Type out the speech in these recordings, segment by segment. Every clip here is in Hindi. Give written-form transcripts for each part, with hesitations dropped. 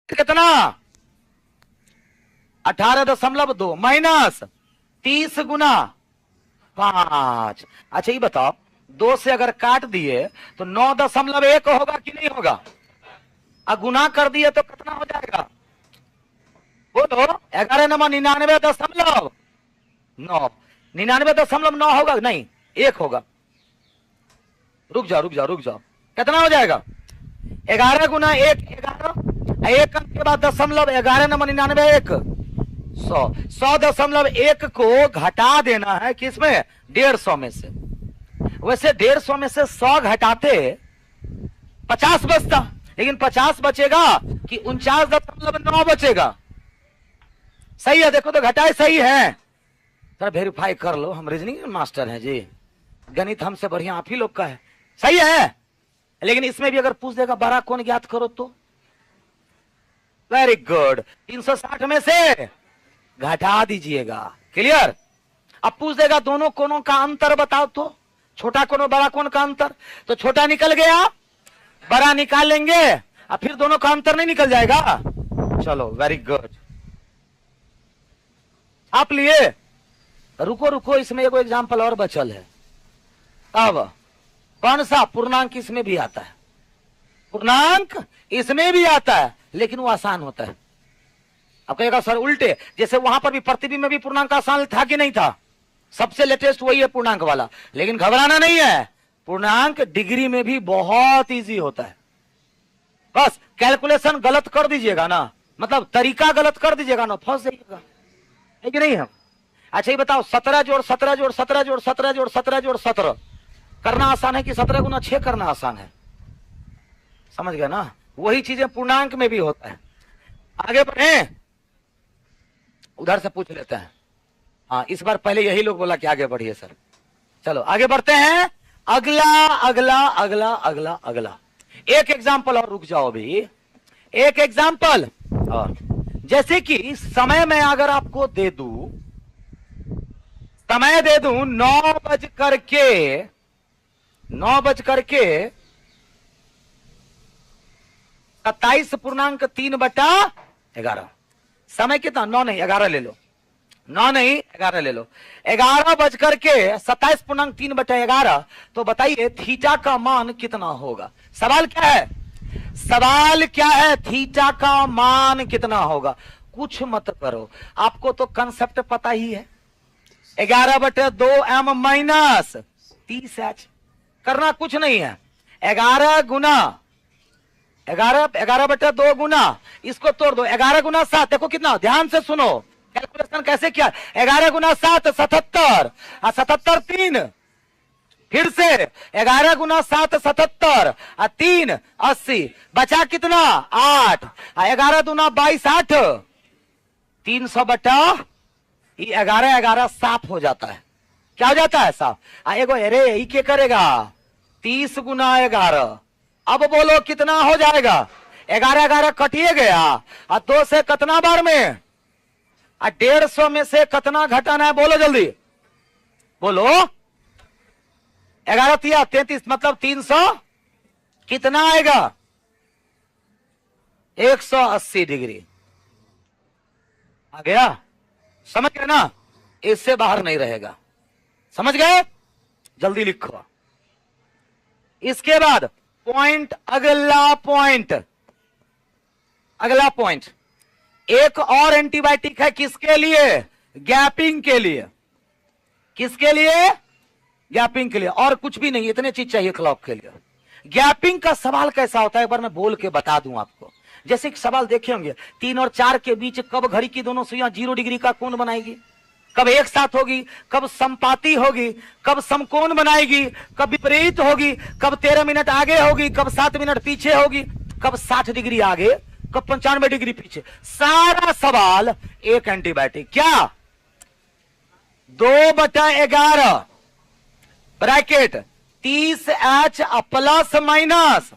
कितना 18.2 माइनस 30 गुना 5। अच्छा ये बताओ 2 से अगर काट दिए तो 9.1 होगा कि नहीं होगा? और गुना कर दिए तो कितना हो जाएगा? बोलो 11 नंबर 99.9 99.9 होगा नहीं 1 होगा। रुक जाओ कितना हो जाएगा? 11 गुना 1 11 1 अंक के बाद दशमलव 11 नंबर 99 100.1 को घटा देना है किसमें? 150 में से। वैसे 150 में से 100 घटाते 50 बचता, लेकिन 50 बचेगा कि 49.9 बचेगा? सही है, देखो तो घटाए सही है। सर वेरीफाई कर लो, हम रीजनिंग मास्टर हैं जी, गणित हमसे बढ़िया आप ही लोग का है। सही है, लेकिन इसमें भी अगर पूछ देगा बड़ा कोण ज्ञात करो तो वेरी गुड 360 में से घटा दीजिएगा। क्लियर? अब पूछ देगा दोनों कोणों का अंतर बताओ तो, छोटा कोण और बड़ा कोण का अंतर, तो छोटा निकल गया, बड़ा निकाल लेंगे और फिर दोनों का अंतर नहीं निकल जाएगा? चलो वेरी गुड, आप लिए। रुको इसमें एक एग्जाम्पल और बचल है। अब कौन सा? पूर्णांक इसमें भी आता है, पूर्णांक इसमें भी आता है, लेकिन वो आसान होता है। अब कहेगा सर उल्टे, जैसे वहां पर भी प्रतिबिंब में भी पूर्णांक आसान था कि नहीं था? सबसे लेटेस्ट वही है पूर्णांक वाला, लेकिन घबराना नहीं है, पूर्णांक डिग्री में भी बहुत इजी होता है। बस कैलकुलेशन गलत कर दीजिएगा ना, मतलब तरीका गलत कर दीजिएगा ना, फंस जाइएगा, है कि नहीं? हम अच्छा ये बताओ 17 जोड़ 17 जोड़ 17 जोड़ 17 जोड़ 17 जोड़ 17 करना आसान है कि 17 गुना 6 करना आसान है? समझ गया ना? वही चीजें पूर्णांक में भी होता है। आगे बढ़े, उधर से पूछ लेते हैं। हाँ इस बार पहले यही लोग बोला कि आगे बढ़िए सर। चलो आगे बढ़ते हैं। अगला अगला अगला अगला अगला एक एग्जाम्पल और, रुक जाओ अभी, एक एग्जाम्पल और, जैसे कि समय मैं अगर आपको दे दूं, समय दे दूं 9:27.3/11। समय कितना? 9 नहीं 11 ले लो, 9 नहीं 11 ले लो। 11:27.3/11। तो बताइए थीटा का मान कितना होगा? सवाल क्या है? सवाल क्या है? थीटा का मान कितना होगा? कुछ मत करो, आपको तो कंसेप्ट पता ही है। 11/2m माइनस 30h, करना कुछ नहीं है। 11 गुना 11/2 गुना, इसको तोड़ दो, 11 गुना 7, देखो कितना, ध्यान से सुनो कैलकुलेशन कैसे किया। 11 गुना 7 77 और 77 3, फिर से 11 गुना 7 77 और 3 80, बचा कितना 8, 11 दूना 22 8, 300 बटा 11 11 साफ हो जाता है। क्या हो जाता है? साफ। एगो अरे यही क्या करेगा 30 गुना 11, अब बोलो कितना हो जाएगा? 11 11 कटिए गया और 2 से कितना बार में 150 में से कितना घटाना है? बोलो जल्दी बोलो। 11 तिया 33 मतलब 300 कितना आएगा? 180 डिग्री आ गया। समझ गए ना? इससे बाहर नहीं रहेगा। समझ गए? जल्दी लिखो। इसके बाद पॉइंट, अगला पॉइंट एक और एंटीबायोटिक है, किसके लिए? गैपिंग के लिए। किसके लिए? गैपिंग के लिए, और कुछ भी नहीं, इतने चीज चाहिए क्लॉक के लिए। गैपिंग का सवाल कैसा होता है एक बार मैं बोल के बता दूं आपको। जैसे कि सवाल देखे होंगे 3 और 4 के बीच कब घड़ी की दोनों सुइयां 0 डिग्री का कोण बनाएगी, कब एक साथ होगी, कब समपाती होगी, कब समकोण बनाएगी, कब विपरीत होगी, कब 13 मिनट आगे होगी, कब 7 मिनट पीछे होगी, कब 60 डिग्री आगे, कब 95 डिग्री पीछे। सारा सवाल एक एंटीबायोटिक। क्या? 2/11 ब्रैकेट 30H प्लस माइनस।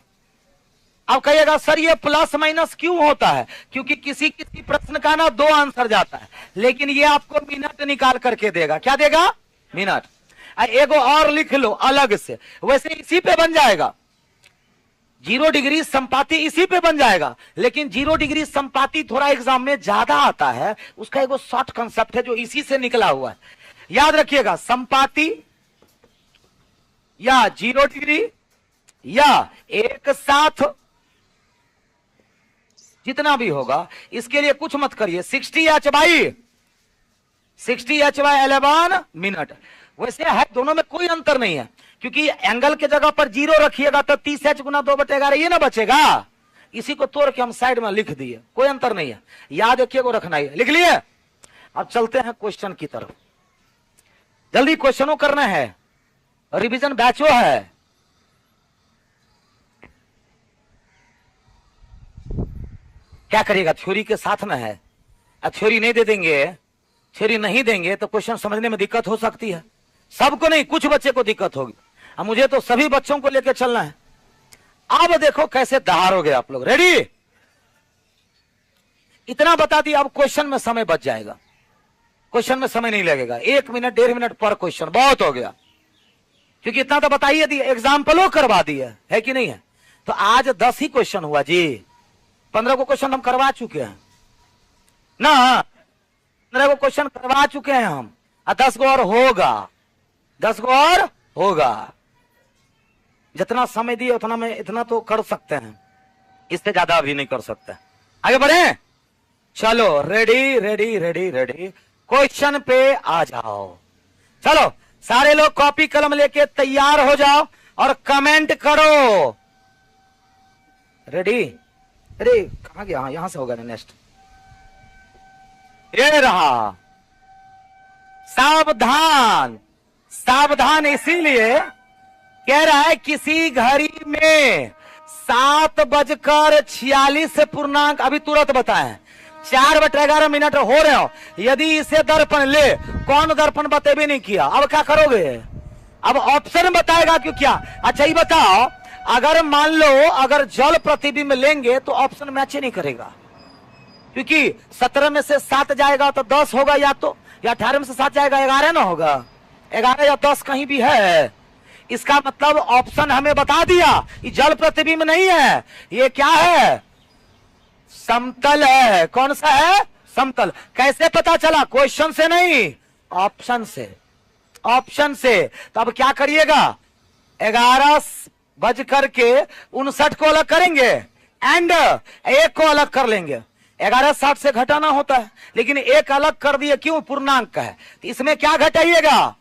अब कहिएगा सर ये प्लस माइनस क्यों होता है? क्योंकि किसी किसी प्रश्न का ना 2 आंसर जाता है, लेकिन ये आपको मिनट निकाल करके देगा। क्या देगा? मिनट। एगो और लिख लो अलग से, वैसे इसी पे बन जाएगा। 0 डिग्री संपाति इसी पे बन जाएगा, लेकिन 0 डिग्री संपाति थोड़ा एग्जाम में ज्यादा आता है, उसका एक शॉर्ट कंसेप्ट है जो इसी से निकला हुआ है। याद रखिएगा, संपाति या 0 डिग्री या एक साथ जितना भी होगा, इसके लिए कुछ मत करिए। 60h/11 minute. वैसे है, दोनों में कोई अंतर नहीं है, क्योंकि एंगल के जगह पर 0 रखिएगा तो 30h × 2/11 ये ना बचेगा। इसी को तोड़ के हम साइड में लिख दिए, कोई अंतर नहीं है। याद रखिए को रखना है। लिख लिए? अब चलते हैं क्वेश्चन की तरफ। जल्दी क्वेश्चनों करना है, रिवीजन बैचो है। क्या करिएगा, थ्योरी के साथ में है। थ्योरी नहीं दे देंगे, थ्योरी नहीं देंगे तो क्वेश्चन समझने में दिक्कत हो सकती है। सबको नहीं, कुछ बच्चे को दिक्कत होगी। अब मुझे तो सभी बच्चों को लेकर चलना है। अब देखो कैसे दहाड़ोगे आप लोग। रेडी? इतना बता दिया, अब क्वेश्चन में समय बच जाएगा। क्वेश्चन में समय नहीं लगेगा, 1 मिनट 1.5 मिनट पर क्वेश्चन बहुत हो गया, क्योंकि इतना तो बताइए दी, एग्जाम्पलों करवा दिया है कि नहीं है। तो आज 10 ही क्वेश्चन हुआ जी, 15 को क्वेश्चन हम करवा चुके हैं ना, 15 को क्वेश्चन करवा चुके हैं हम, 10 को और होगा, 10 को और होगा। जितना समय दिए उतना में इतना तो कर सकते हैं, इससे ज्यादा अभी नहीं कर सकते। आगे बढ़े, चलो ready ready ready ready, question पे आ जाओ। चलो सारे लोग कॉपी कलम लेके तैयार हो जाओ और कमेंट करो। रेडी? अरे कहां गया? यहां से होगा ना नेक्स्ट। ये रहा। सावधान सावधान, इसीलिए कह रहा है किसी घड़ी में 7:46 पूर्णांक, अभी तुरंत बताएं, 4/11 मिनट हो रहे हो। यदि इसे दर्पण ले, कौन दर्पण बतेबे नहीं किया, अब क्या करोगे? अब ऑप्शन बताएगा क्यों क्या? अच्छा ये बताओ, अगर मान लो अगर जल प्रतिबिंब लेंगे तो ऑप्शन मैच नहीं करेगा, क्योंकि 17 में से 7 जाएगा तो 10 होगा, या तो या 18 में से 7 जाएगा 11 ना होगा, 11 या 10 कहीं भी है। इसका मतलब ऑप्शन हमें बता दिया ये जल प्रतिबिंब नहीं है, ये क्या है? समतल है। कौन सा है? समतल। कैसे पता चला? क्वेश्चन से नहीं, ऑप्शन से। ऑप्शन से। तो अब क्या करिएगा, 11:59 को अलग करेंगे एंड 1 को अलग कर लेंगे। 11:60 से घटाना होता है, लेकिन 1 अलग कर दिए, क्यों? पूर्णांक का है। तो इसमें क्या घटाइएगा?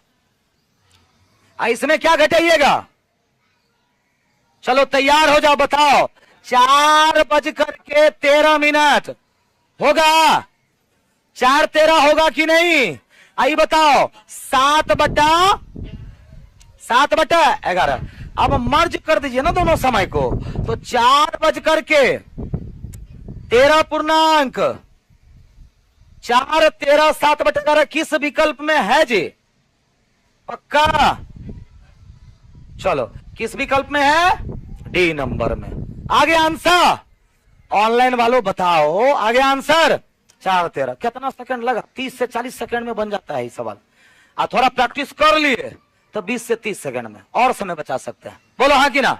इसमें क्या घटाइएगा? चलो तैयार हो जाओ, बताओ। 4:13 होगा? 4:13 होगा कि नहीं? आई बताओ। 7/11। अब मर्ज कर दीजिए ना दोनों समय को, तो 4:13 पूर्णांक 4, 13, 7/11 किस विकल्प में है जी? पक्का? चलो किस विकल्प में है? डी नंबर में। आगे आंसर ऑनलाइन वालों बताओ, आगे आंसर 4:13। कितना सेकंड लगा? 30 से 40 सेकंड में बन जाता है ये सवाल। थोड़ा प्रैक्टिस कर लिए तो 20 से 30 सेकंड में और समय बचा सकते हैं। बोलो हाँ कि ना?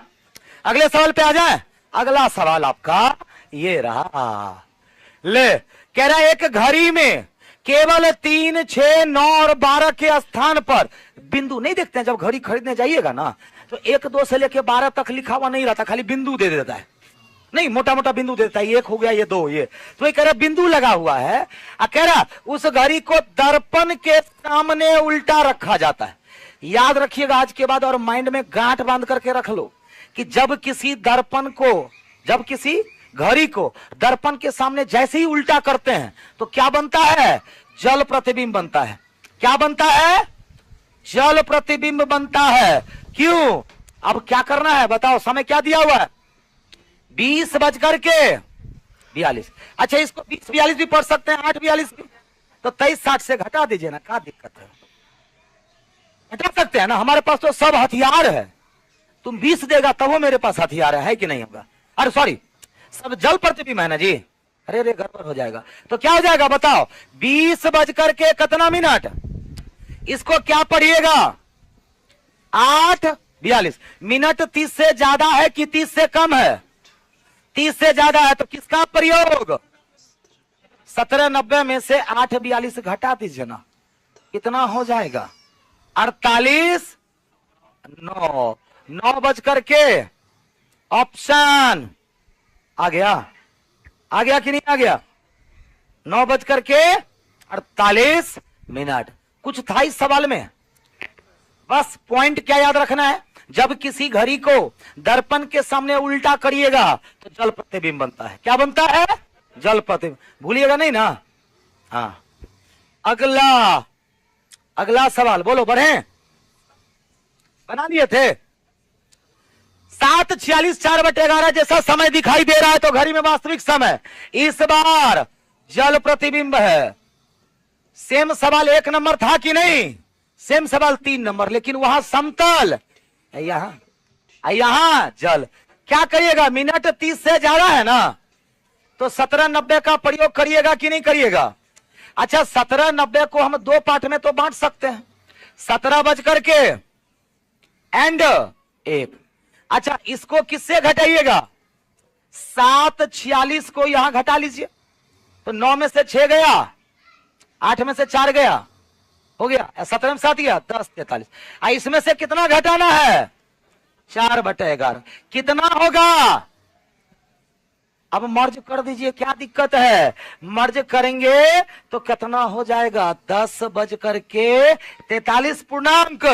अगले सवाल पे आ जाए। अगला सवाल आपका ये रहा। ले, कह रहा है एक घड़ी में केवल 3, 6, 9 और 12 के स्थान पर बिंदु नहीं देखते हैं। जब घड़ी खरीदने जाइएगा ना तो 1, 2 से लेके 12 तक लिखा हुआ नहीं रहता, खाली बिंदु दे देता है। नहीं, मोटा मोटा बिंदु देता है, 1 हो गया, ये 2, ये तो ये कह रहा बिंदु लगा हुआ है। कह रहा उस घड़ी को दर्पण के सामने उल्टा रखा जाता है। याद रखिएगा आज के बाद, और माइंड में गांठ बांध करके रख लो कि जब किसी घड़ी को दर्पण के सामने जैसे ही उल्टा करते हैं तो क्या बनता है? जल प्रतिबिंब बनता है। क्या बनता है? जल प्रतिबिंब बनता है। क्यों? अब क्या करना है बताओ? समय क्या दिया हुआ है? 20:42। अच्छा, इसको 20:42 भी पढ़ सकते हैं, 8:42 भी, तो 23:60 से घटा दीजिए ना, क्या दिक्कत है? घटा सकते हैं ना, हमारे पास तो सब हथियार है। तुम 20 देगा तब वो मेरे पास हथियार है कि नहीं होगा? अरे सॉरी, सब जल प्रतिबिंब है ना जी। अरे गड़बड़ हो जाएगा। तो क्या हो जाएगा बताओ? 20:00 कितना मिनट? इसको क्या पढ़िएगा? 8 42 मिनट 30 से ज्यादा है कि 30 से कम है? 30 से ज्यादा है, तो किसका प्रयोग? 1790 में से 8:42 घटा दीजिए ना, कितना हो जाएगा? 48 9 9 बज करके ऑप्शन आ गया कि नहीं आ गया? 9 बज करके 48 मिनट। कुछ था इस सवाल में? बस पॉइंट क्या याद रखना है, जब किसी घड़ी को दर्पण के सामने उल्टा करिएगा तो जल प्रतिबिंब बनता है। क्या बनता है? जल प्रतिबिंब। भूलिएगा नहीं ना? हाँ। अगला सवाल बोलो, बढ़े? बना दिए थे? 7:46 4/11 जैसा समय दिखाई दे रहा है तो घड़ी में वास्तविक समय इस बार जल प्रतिबिंब है। सेम सवाल 1 नंबर था कि नहीं? सेम सवाल 3 नंबर, लेकिन वहां समतल, यहां जल। क्या करिएगा? मिनट 30 से ज्यादा है ना, तो 1790 का प्रयोग करिएगा कि नहीं करिएगा? अच्छा, 1790 को हम 2 पार्ट में तो बांट सकते हैं, 17 बज करके एंड 1। अच्छा, इसको किससे घटाइएगा? 7:46 को यहां घटा लीजिए, तो 9 में से 6 गया, 8 में से 4 गया, हो गया 17 में 7 गया 10 43। इसमें से कितना घटाना है? 4/11। कितना होगा? अब मर्ज कर दीजिए, क्या दिक्कत है? मर्ज करेंगे तो कितना हो जाएगा? 10 बज करके 43 पूर्णांक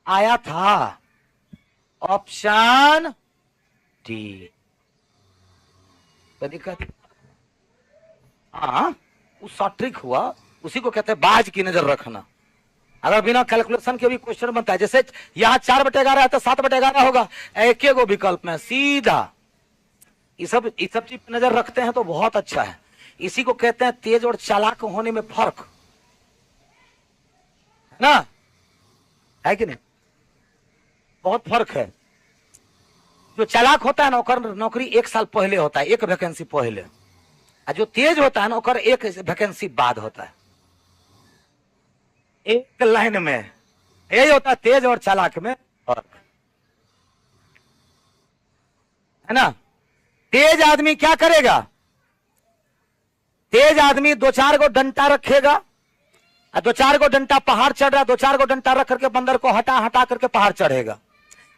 आया था, ऑप्शन डी। दिक्कत? हाँ, उसका ट्रिक हुआ, उसी को कहते हैं बाज की नजर रखना। अगर बिना कैलकुलेशन के भी क्वेश्चन बनता है, जैसे यहां 4/11 है तो 7/11 होगा, एक एक विकल्प में सीधा। ये सब चीज पर नजर रखते हैं तो बहुत अच्छा है। इसी को कहते हैं तेज और चालाक होने में फर्क, है ना? है कि नहीं? बहुत फर्क है। जो चालाक होता है ना, नौकरी 1 साल पहले होता है, 1 वैकेंसी पहले, और जो तेज होता है ना, 1 वैकेंसी बाद होता है। एक लाइन में यही होता है तेज और चालाक में फर्क, है ना? तेज आदमी क्या करेगा? तेज आदमी 2-4 गो डंटा रखेगा, और 2-4 गो डंटा पहाड़ चढ़ रहा है, 2-4 गो डंटा रख करके बंदर को हटा करके पहाड़ चढ़ेगा।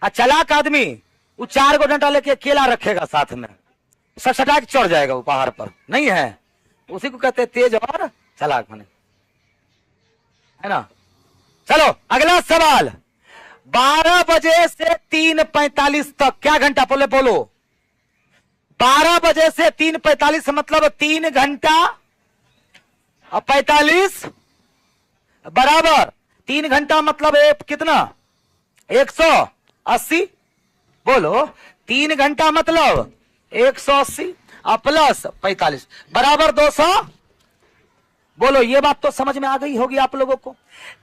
और चालाक आदमी वो 4 गो डंटा लेके केला रखेगा साथ में, सटक चढ़ जाएगा वो पहाड़ पर, नहीं है? उसी को कहते हैं तेज और चालाक बने, है ना? चलो अगला सवाल। 12 बजे से 3:45 तक क्या घंटा? बोलो 12 बजे से 3:45 मतलब 3 घंटा और 45 बराबर 3 घंटा मतलब कितना? 180। बोलो 3 घंटा मतलब 180 और प्लस 45 बराबर 200। बोलो ये बात तो समझ में आ गई होगी आप लोगों को।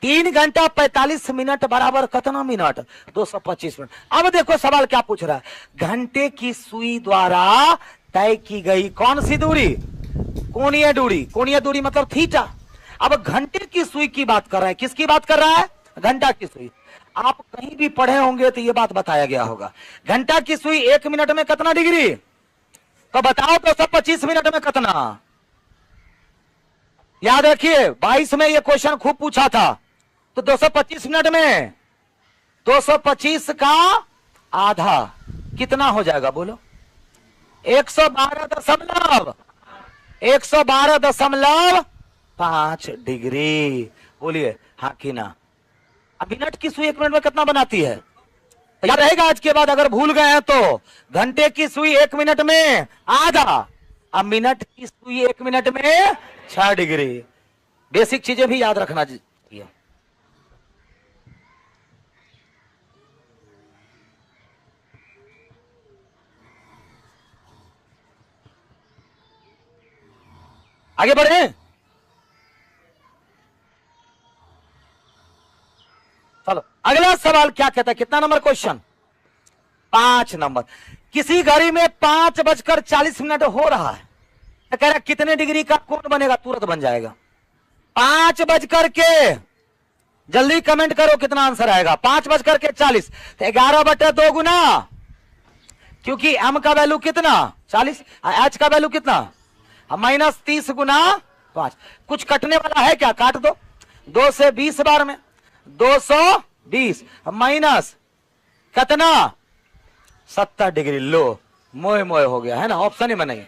3 घंटा 45 मिनट बराबर कितना मिनट? 225 मिनट। अब देखो सवाल क्या पूछ रहा है। घंटे की सुई द्वारा तय की गई कौन सी दूरी? कोणीय दूरी। कोणीय दूरी मतलब थीटा। अब घंटे की सुई की बात कर रहा है। किसकी बात कर रहा है? घंटा की सुई। आप कहीं भी पढ़े होंगे तो ये बात बताया गया होगा। घंटा की सुई 1 मिनट में कितना डिग्री? तो बताओ 225 मिनट में कितना? याद रखिए 22 में ये क्वेश्चन खूब पूछा था। तो 225 मिनट में 225 का आधा कितना हो जाएगा? बोलो 112.5 डिग्री। बोलिए हाँ कि ना? अब मिनट की सुई 1 मिनट में कितना बनाती है? याद रहेगा आज के बाद अगर भूल गए हैं तो। घंटे की सुई 1 मिनट में आधा, अब मिनट की सुई 1 मिनट में 6 डिग्री। बेसिक चीजें भी याद रखना चाहिए। आगे बढ़े। चलो अगला सवाल क्या कहता है? कितना नंबर क्वेश्चन? 5 नंबर। किसी घड़ी में 5:40 हो रहा है, तो कह रहा कितने डिग्री का कोण बनेगा? तुरंत बन जाएगा। 5:40 जल्दी कमेंट करो कितना आंसर आएगा। 5:40 तो 11/2 गुना, क्योंकि एम का वैल्यू कितना 40, एच का वैल्यू कितना -30 गुना 5। कुछ कटने वाला है क्या, काट दो। 2 से 20 बार में 220 माइनस कितना 70 डिग्री। लो मोए मोए हो गया है ना, ऑप्शन ही में नहीं।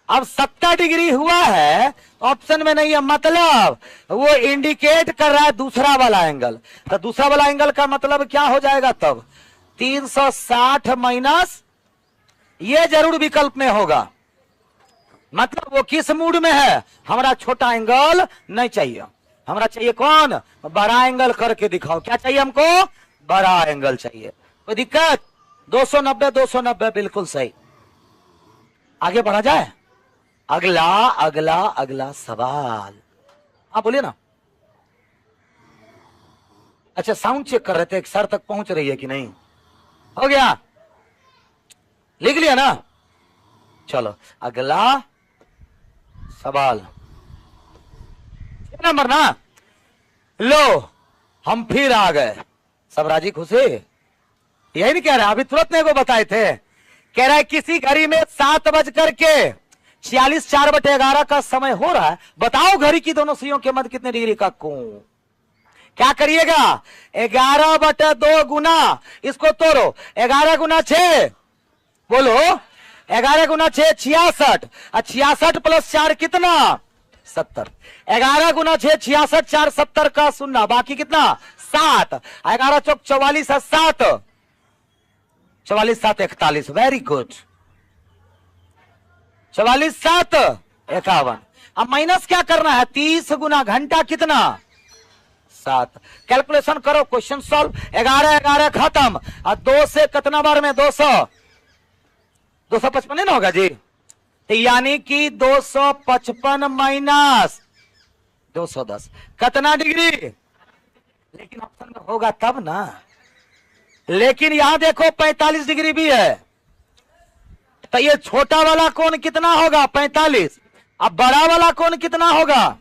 अब 70 डिग्री हुआ है, ऑप्शन में नहीं है, मतलब वो इंडिकेट कर रहा है दूसरा वाला एंगल। तो दूसरा वाला एंगल का मतलब क्या हो जाएगा तब 360 माइनस, ये जरूर विकल्प में होगा। मतलब वो किस मूड में है, हमारा छोटा एंगल नहीं चाहिए, हमारा चाहिए कौन, बड़ा एंगल करके दिखाओ। क्या चाहिए हमको, बड़ा एंगल चाहिए। कोई दिक्कत, 290 290 बिल्कुल सही। आगे बढ़ा जाए, अगला अगला अगला सवाल। हाँ बोलिए ना। अच्छा साउंड चेक कर रहे थे, सर तक पहुंच रही है कि नहीं, हो गया, लिख लिया ना। चलो अगला सवाल नंबर ना। लो हम फिर आ गए, सब राजी खुशी, यही नहीं कह रहे, अभी तुरंत नहीं को बताए थे। कह रहा है किसी घड़ी में 7:46 4/11 का समय हो रहा है, बताओ घड़ी की दोनों सुइयों के मध्य कितने डिग्री का कोण। क्या करिएगा, 11/2 गुना, इसको तोड़ो, 11 गुना 6, बोलो 11 गुना 6 66, और 66 प्लस 4 कितना 70। 11 गुना 6 66, 4 70 का सुनना, बाकी कितना 7, 11 चौक 44 है 7, 44 7 41, वेरी गुड, 44 7 51। अब माइनस क्या करना है, 30 गुना घंटा कितना 7। कैलकुलेशन करो, क्वेश्चन सॉल्व। 11 11 खत्म, और 2 से कितना बार में 200 255 नहीं ना होगा जी, तो यानी कि 255 माइनस 210 कितना डिग्री, लेकिन ऑप्शन में होगा तब ना। लेकिन यहां देखो 45 डिग्री भी है, तो ये छोटा वाला कोण कितना होगा 45, अब बड़ा वाला कोण कितना होगा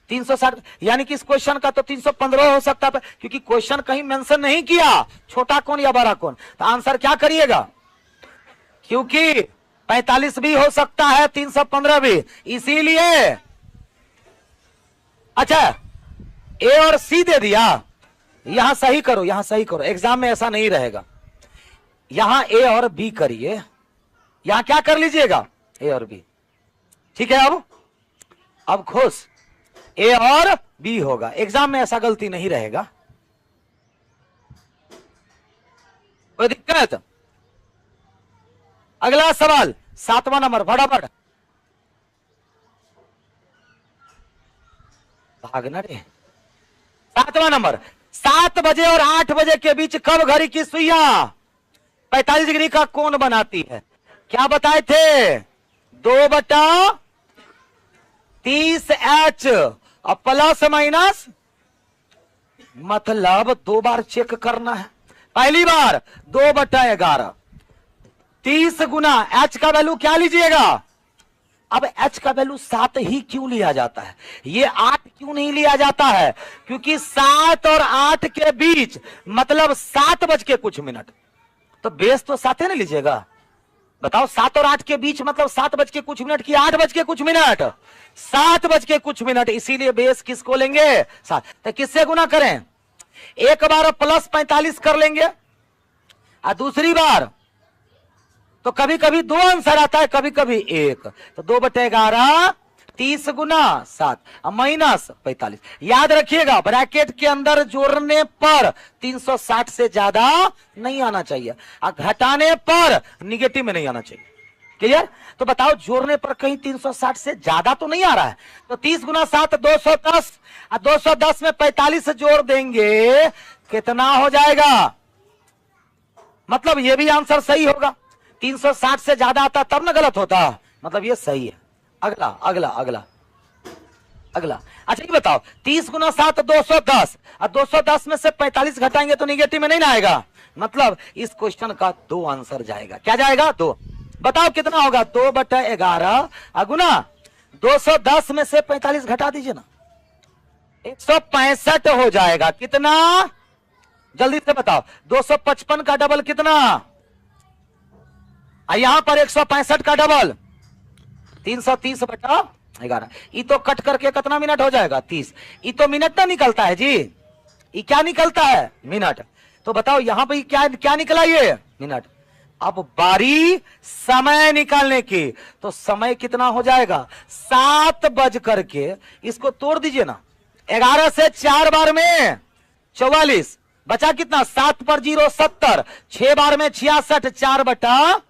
360, यानी कि इस क्वेश्चन का तो 315 हो सकता है, क्योंकि क्वेश्चन कहीं मेंशन नहीं किया छोटा कोण या बड़ा कोण। तो आंसर क्या करिएगा, क्योंकि 45 भी हो सकता है 315 भी, इसीलिए। अच्छा ए और सी दे दिया, यहां सही करो, यहां सही करो, एग्जाम में ऐसा नहीं रहेगा। यहां ए और बी करिए, यहां क्या कर लीजिएगा ए और बी, ठीक है। अब खुश ए और बी होगा, एग्जाम में ऐसा गलती नहीं रहेगा, कोई दिक्कत। अगला सवाल 7वां नंबर, फटाफट भागना रे। 7वां नंबर, 7 बजे और 8 बजे के बीच कब घड़ी की सुइयां 45 डिग्री का कोण बनाती है। क्या बताए थे, 2/30H और प्लस माइनस, मतलब 2 बार चेक करना है। पहली बार 2/11, 30 गुना H का वैल्यू क्या लीजिएगा, अब H का वैल्यू 7 ही क्यों लिया जाता है, ये 8 क्यों नहीं लिया जाता है, क्योंकि 7 और 8 के बीच मतलब 7 बज के कुछ मिनट, तो बेस तो 7 ही नहीं लीजिएगा। बताओ 7 और 8 के बीच मतलब 7 बज के कुछ मिनट की 8 बज के कुछ मिनट, 7 बज के कुछ मिनट, इसीलिए बेस किसको लेंगे 7। तो किससे गुना करें, एक बार प्लस 45 कर लेंगे, और दूसरी बार तो कभी कभी 2 आंसर आता है, कभी कभी 1, तो 2/11 30 गुना 7 माइनस 45। याद रखिएगा ब्रैकेट के अंदर जोड़ने पर 360 से ज्यादा नहीं आना चाहिए, और घटाने पर निगेटिव में नहीं आना चाहिए, क्लियर। तो बताओ जोड़ने पर कहीं 360 से ज्यादा तो नहीं आ रहा है, तो 30 गुना 7 210, और 210 में 45 जोड़ देंगे कितना हो जाएगा, मतलब ये भी आंसर सही होगा। 360 से ज्यादा आता तब ना गलत होता, मतलब ये सही है। अगला अगला अगला अगला, अच्छा ये बताओ 30 गुना 7 210, और 210 में से 45 घटाएंगे तो निगेटिव में नहीं ना आएगा, मतलब इस क्वेश्चन का 2 आंसर जाएगा। क्या जाएगा 2, बताओ कितना होगा 2/11 गुना 210 में से 45 घटा दीजिए ना, 165 हो जाएगा। कितना? जल्दी से बताओ। 255 का डबल कितना? यहां पर 165 का डबल 330 बटा 11। ये तो कट करके कितना मिनट हो जाएगा? 30। ये तो मिनट ना निकलता है जी। ये क्या निकलता है? मिनट। तो बताओ यहां पर क्या क्या निकला? ये मिनट। अब बारी समय निकालने की, तो समय कितना हो जाएगा? 7 बज करके, इसको तोड़ दीजिए ना। 11 से 4 बार में 44 बचा कितना? 7 पर 0 70, 6 बार में 66, 4 बटा।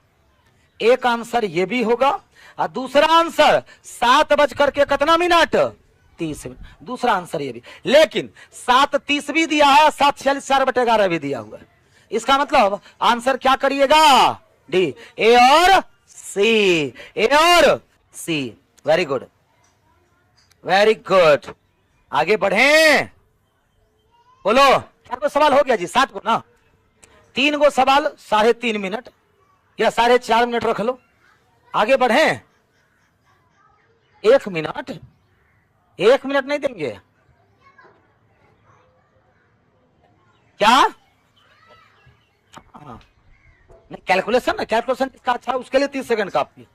एक आंसर ये भी होगा और दूसरा आंसर 7 बज करके कितना मिनट? 30 मिनट। दूसरा आंसर ये भी, लेकिन 7:30 भी दिया है, 7:46 4 बटे 11 भी दिया हुआ है। इसका मतलब आंसर क्या करिएगा? डी, ए और सी। ए और C. Very good, very good. आगे बढ़े। बोलो, क्या को सवाल हो गया जी? 7 को ना। 3 को सवाल 3.5 मिनट या 4.5 मिनट रख लो। आगे बढ़े। 1 मिनट, 1 मिनट नहीं देंगे क्या? नहीं, कैलकुलेशन ना, कैलकुलेशन किसका अच्छा है उसके लिए 30 सेकंड काफी।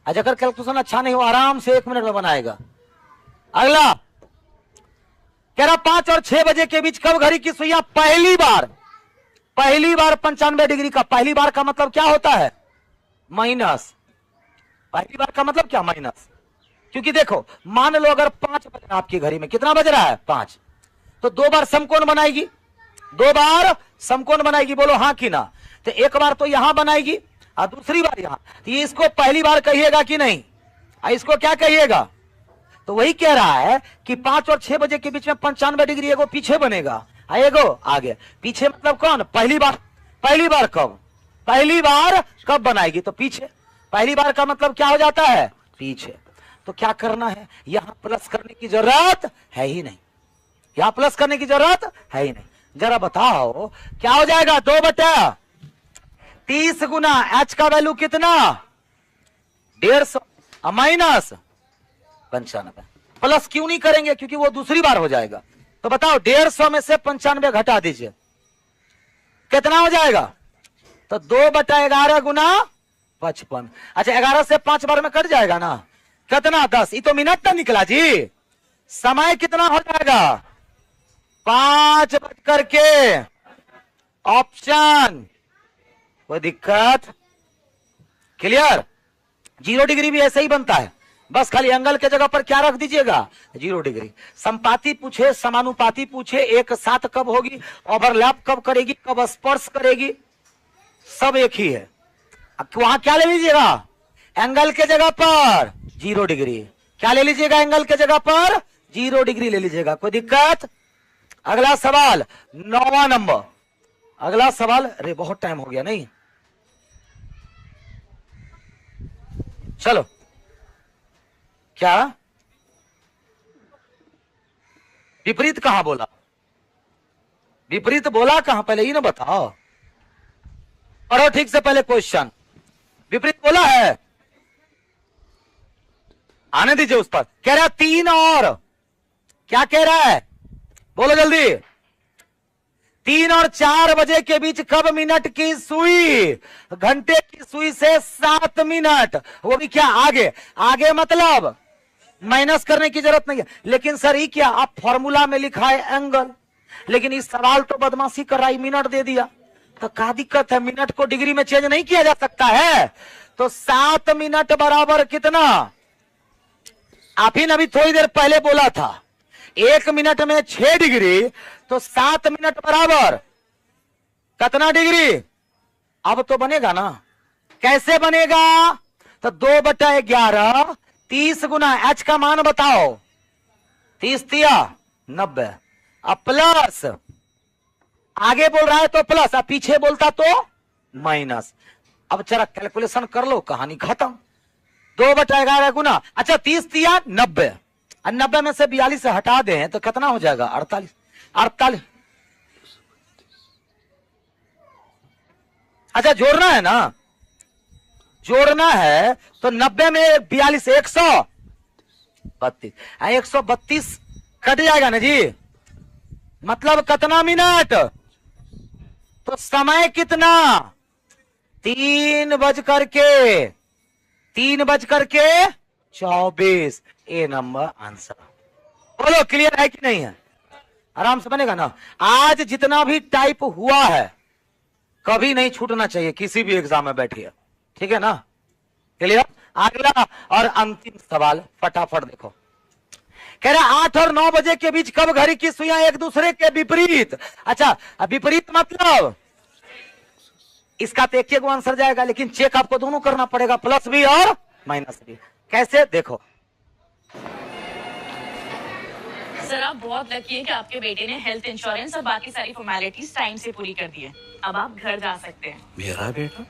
आज अगर कैलकुलेशन अच्छा नहीं हो, आराम से 1 मिनट में बनाएगा। अगला कह रहा 5 और 6 बजे के बीच कब घड़ी की सुइयां पहली बार 95 डिग्री का। पहली बार का मतलब क्या होता है? माइनस। पहली बार का मतलब क्या? माइनस। क्योंकि देखो, मान लो अगर 5 बज रहा है आपकी घड़ी में, कितना बज रहा है? 5। तो 2 बार समकोण बनाएगी, 2 बार समकोण बनाएगी। बोलो हाँ कि ना? तो एक बार तो यहां बनाएगी और दूसरी बार यहां। तो ये इसको पहली बार कहिएगा कि नहीं? इसको क्या कहिएगा? तो वही कह रहा है कि 5 और 6 बजे के बीच में 95 डिग्री एगो पीछे बनेगा, एगो आगे। पीछे मतलब कौन? पहली बार। पहली बार कब? पहली बार कब बनाएगी? तो पीछे। पहली बार का मतलब क्या हो जाता है? पीछे। तो क्या करना है? यहां प्लस करने की जरूरत है ही नहीं। यहां प्लस करने की जरूरत है ही नहीं। जरा बताओ क्या हो जाएगा? 2/30 गुना एच का वैल्यू कितना? 150 माइनस 95। प्लस क्यों नहीं करेंगे? क्योंकि वो दूसरी बार हो जाएगा। तो बताओ 150 में से 95 घटा दीजिए, कितना हो जाएगा? तो 2/11 गुना 55। अच्छा, 11 से 5 बार में कट जाएगा ना, कितना? 10। ये तो मिनट ना निकला जी। समय कितना हो जाएगा? 5 बज करके। ऑप्शन, कोई दिक्कत? क्लियर? 0 डिग्री भी ऐसे ही बनता है, बस खाली एंगल के जगह पर क्या रख दीजिएगा? 0 डिग्री। समपाती पूछे, समानुपाती पूछे, एक साथ कब होगी, ओवरलैप कब करेगी, कब स्पर्श करेगी, सब एक ही है। अब वहां क्या ले लीजिएगा? एंगल के जगह पर 0 डिग्री। क्या ले लीजिएगा? एंगल के जगह पर 0 डिग्री ले लीजिएगा। कोई दिक्कत? अगला सवाल 9वां नंबर। अगला सवाल, अरे बहुत टाइम हो गया नहीं, चलो। क्या विपरीत कहां बोला? विपरीत बोला कहां? पहले ही ना बताओ। पढ़ो ठीक से पहले क्वेश्चन। विपरीत बोला है? आने दीजिए उस पर। कह रहा 3 और क्या कह रहा है? बोलो जल्दी। 3 और 4 बजे के बीच कब मिनट की सुई? घंटे की सुई से 7 मिनट। वो भी क्या? आगे। आगे मतलब माइनस करने की जरूरत नहीं है। लेकिन सर ये क्या? आप फॉर्मूला में लिखा है एंगल, लेकिन इस सवाल तो बदमाशी कर रहा है, मिनट दे दिया। तो क्या दिक्कत है? मिनट को डिग्री में चेंज नहीं किया जा सकता है। तो 7 मिनट बराबर कितना? आप ही ने अभी थोड़ी देर पहले बोला था 1 मिनट में 6 डिग्री, तो 7 मिनट बराबर कितना डिग्री? अब तो बनेगा ना। कैसे बनेगा? तो 2/11, 30 गुना एच का मान बताओ। 30 दिया 90। अब प्लस, आगे बोल रहा है तो प्लस, अब पीछे बोलता तो माइनस। अब जरा कैलकुलेशन कर लो, कहानी खत्म। 2/11 गुना, अच्छा 30 दिया 90, और 90 में से 42 हटा दें तो कितना हो जाएगा? 48। अच्छा जोड़ना है ना, जोड़ना है तो 90 में 42 132। 132 कट जाएगा ना जी, मतलब कितना मिनट, तो समय कितना, 3:24। ए नंबर आंसर। बोलो क्लियर है कि नहीं है? आराम से बनेगा ना। आज जितना भी टाइप हुआ है कभी नहीं छूटना चाहिए किसी भी एग्जाम में बैठिए, ठीक है ना? क्लियर। अगला और अंतिम सवाल फटाफट देखो। कह रहा 8 और 9 बजे के बीच कब घड़ी की सुइयां एक दूसरे के विपरीत। अच्छा, विपरीत मतलब इसका तो एक आंसर जाएगा, लेकिन चेक आपको दोनों करना पड़ेगा, प्लस भी और माइनस भी। कैसे देखो। सर आप बहुत लकी है कि आपके बेटे ने हेल्थ इंश्योरेंस और बाकी सारी फॉर्मेलिटीज टाइम से पूरी कर दी है। अब आप घर जा सकते हैं। मेरा बेटा